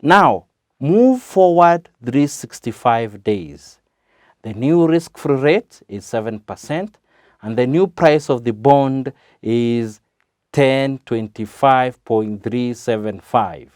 Now, move forward 365 days. The new risk-free rate is 7%, and the new price of the bond is 1025.375.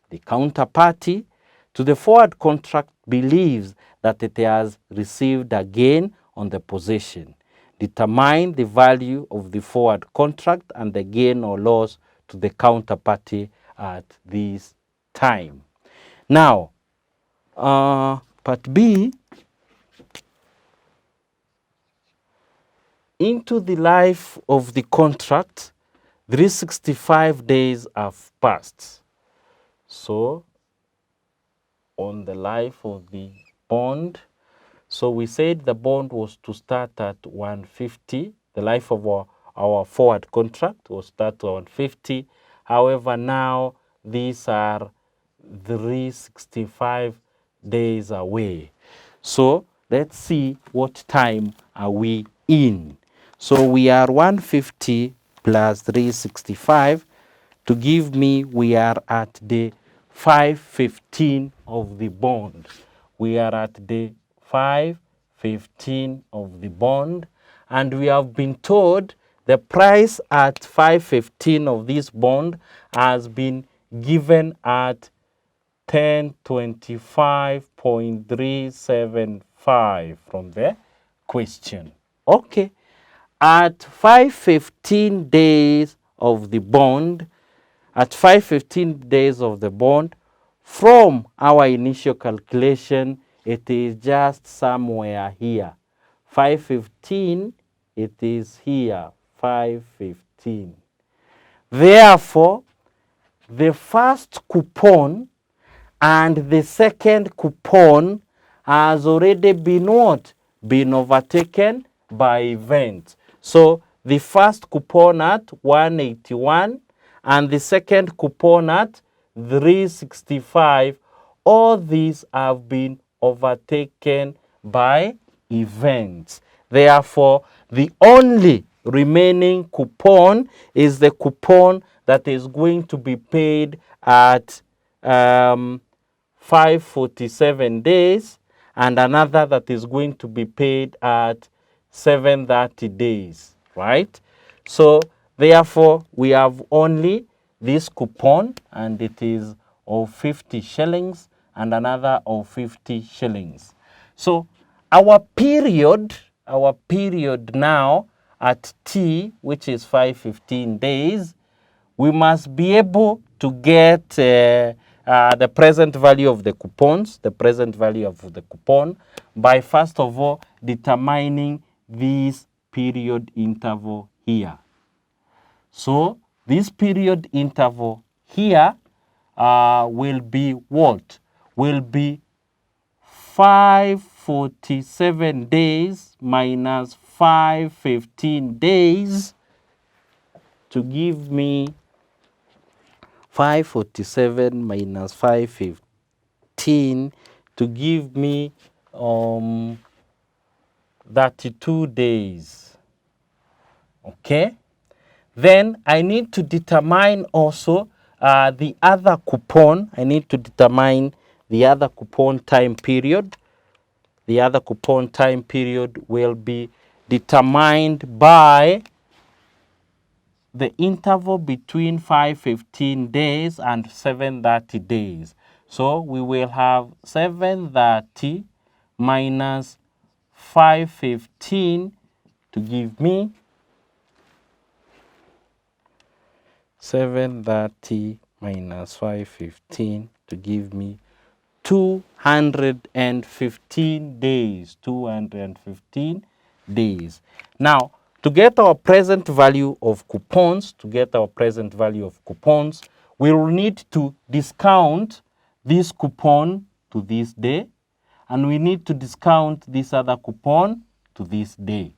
The counterparty to the forward contract believes that it has received a gain on the position. Determine the value of the forward contract and the gain or loss to the counterparty at this time. Now, part B, into the life of the contract, 365 days have passed. So, on the life of the bond, so we said the bond was to start at 150. The life of our forward contract was start at 150. However, now these are 365 days away. So let's see what time are we in. So we are 150 plus 365 to give me we are at the 515 of the bond. We are at the 515 of the bond, and we have been told the price at 515 of this bond has been given at 1025.375 from the question. Okay, at 515 days of the bond, from our initial calculation, it is just somewhere here. 515, it is here, 515. Therefore, the first coupon and the second coupon has already been what? Been overtaken by events. So the first coupon at 181 and the second coupon at 365, all these have been overtaken by events. Therefore, the only remaining coupon is the coupon that is going to be paid at 547 days, and another that is going to be paid at 730 days, right? So therefore, we have only this coupon, and it is of 50 shillings and another of 50 shillings. So our period now at T, which is 515 days, we must be able to get the present value of the coupons, by first of all determining this period interval here. So this period interval here will be what? Will be 547 days minus 515 days to give me 547 minus 515 to give me 32 days. Okay? Then I need to determine also the other coupon. I need to determine the other coupon time period. The other coupon time period will be determined by the interval between 515 days and 730 days. So we will have 730 minus 515 to give me 730 minus 515 to give me 215 days. 215 days. Now, to get our present value of coupons, we will need to discount this coupon to this day, and we need to discount this other coupon to this day.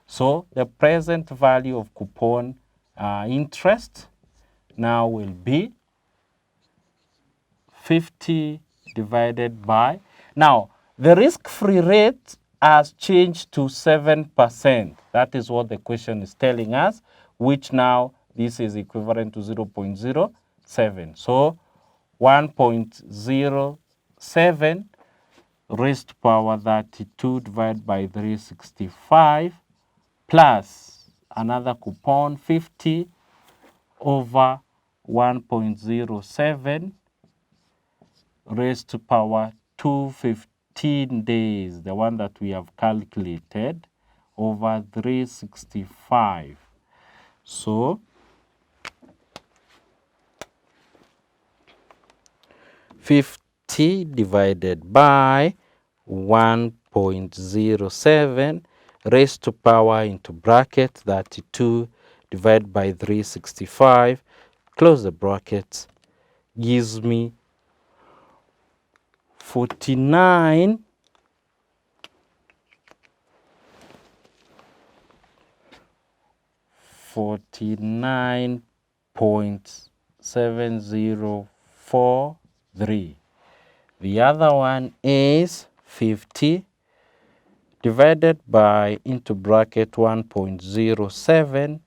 So the present value of coupon interest now will be 50 divided by, now the risk-free rate has changed to 7%. That is what the question is telling us, which now this is equivalent to 0.07. So 1.07 raised to power 32 divided by 365 plus another coupon 50 over 1.07 raised to power 215 days, the one that we have calculated, over 365. So 50 divided by 1.07 raised to power into bracket 32 divided by 365, close the brackets, gives me 49 49.7043. The other one is 50 divided by into bracket 1.07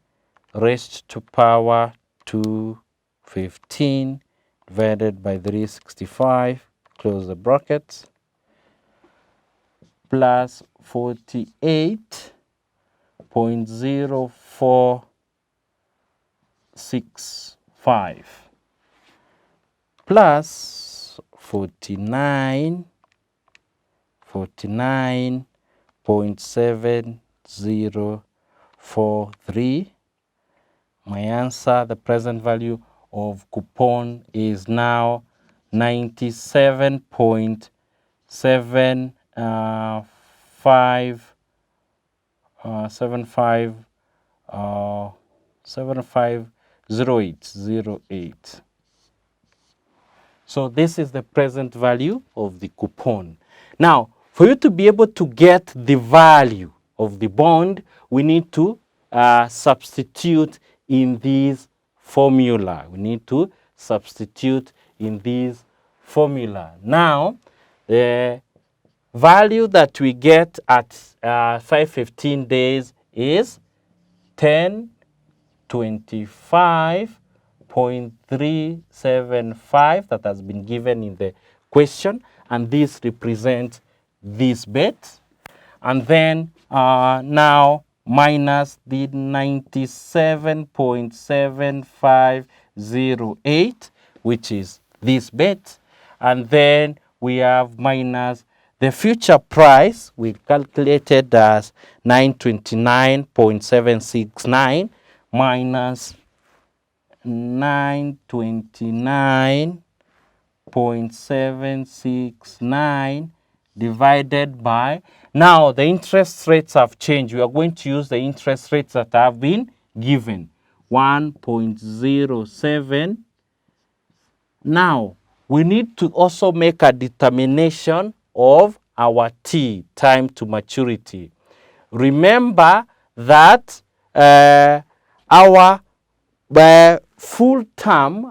raised to power 215 divided by 365, close the brackets, plus 48.0465 plus 49.7043. My answer, the present value of coupon is now 750808. So this is the present value of the coupon. Now, for you to be able to get the value of the bond, we need to substitute in this formula. We need to substitute in this formula. Now, the value that we get at 515 days is 1025.375 that has been given in the question, and this represents this bet. And then now minus the 97.7508, which is this bet. And then we have minus the future price, we calculated as 929.769 minus 929.769 divided by, now the interest rates have changed. We are going to use the interest rates that have been given, 1.07. Now, we need to also make a determination of our T, time to maturity. Remember that our full term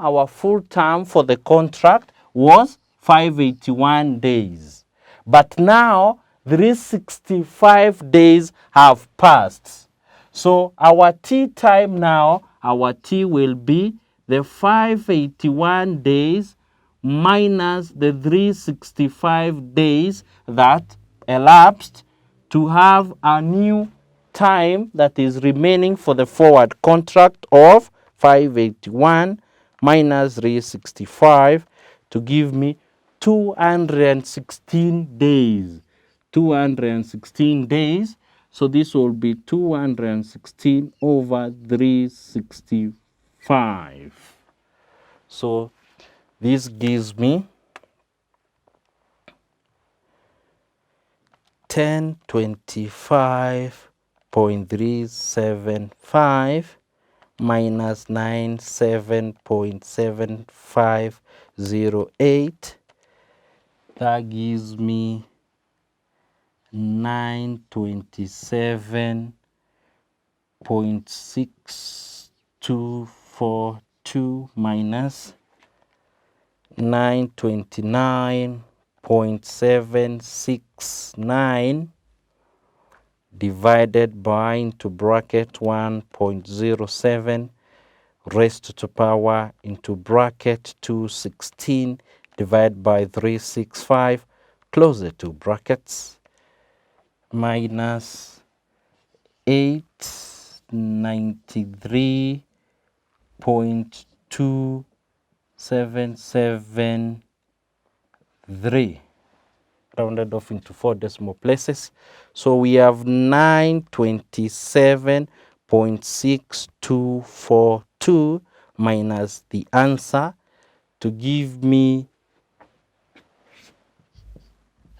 for the contract was 581 days. But now 365 days have passed. So our T time now, our T will be the 581 days minus the 365 days that elapsed to have a new time that is remaining for the forward contract of 581 minus 365 to give me 216 days. 216 days. So this will be 216 over 365. So this gives me 1025.375 minus 97.7508. That gives me 927.6242 minus 929.769 divided by into bracket 1.07 raised to power into bracket 216 divided by 365, close the two brackets, minus 893.277 rounded off into 4 decimal places. So we have 927.6242 minus the answer to give me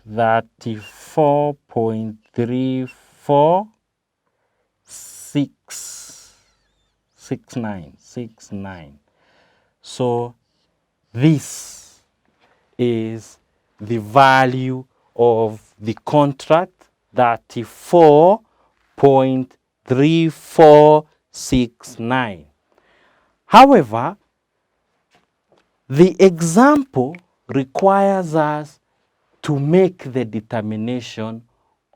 34.3469. So this is the value of the contract, 34.3469. However, the example requires us to make the determination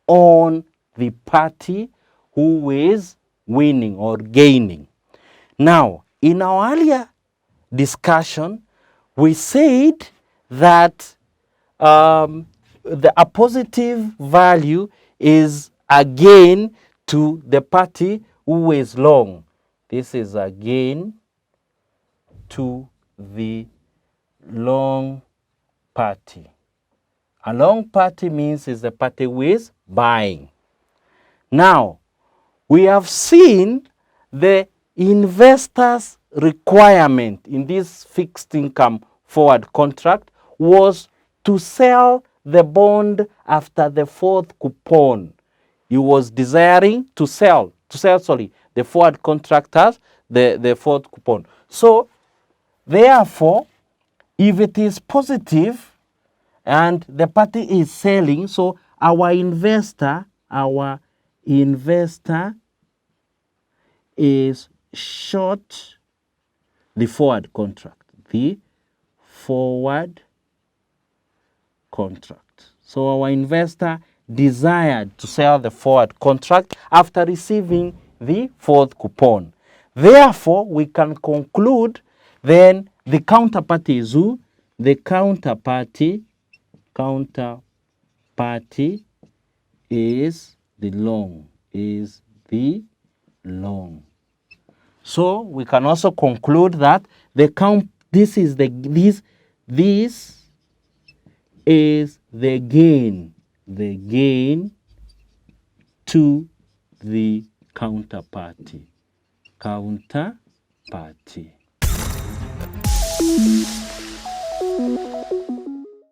on the party who is winning or gaining. Now, in our earlier discussion, we said that a positive value is a gain to the party who is long. This is a gain to the long party. A long party means is the party who is buying. Now, we have seen the investor's requirement in this fixed income forward contract was to sell the bond after the fourth coupon. He was desiring to sell the forward contract as the fourth coupon. So, therefore, if it is positive and the party is selling, so our investor is short the forward contract. The forward contract. So our investor desired to sell the forward contract after receiving the fourth coupon. Therefore, we can conclude then the counterparty is who? The counterparty is the long. So we can also conclude that this is the gain to the counterparty.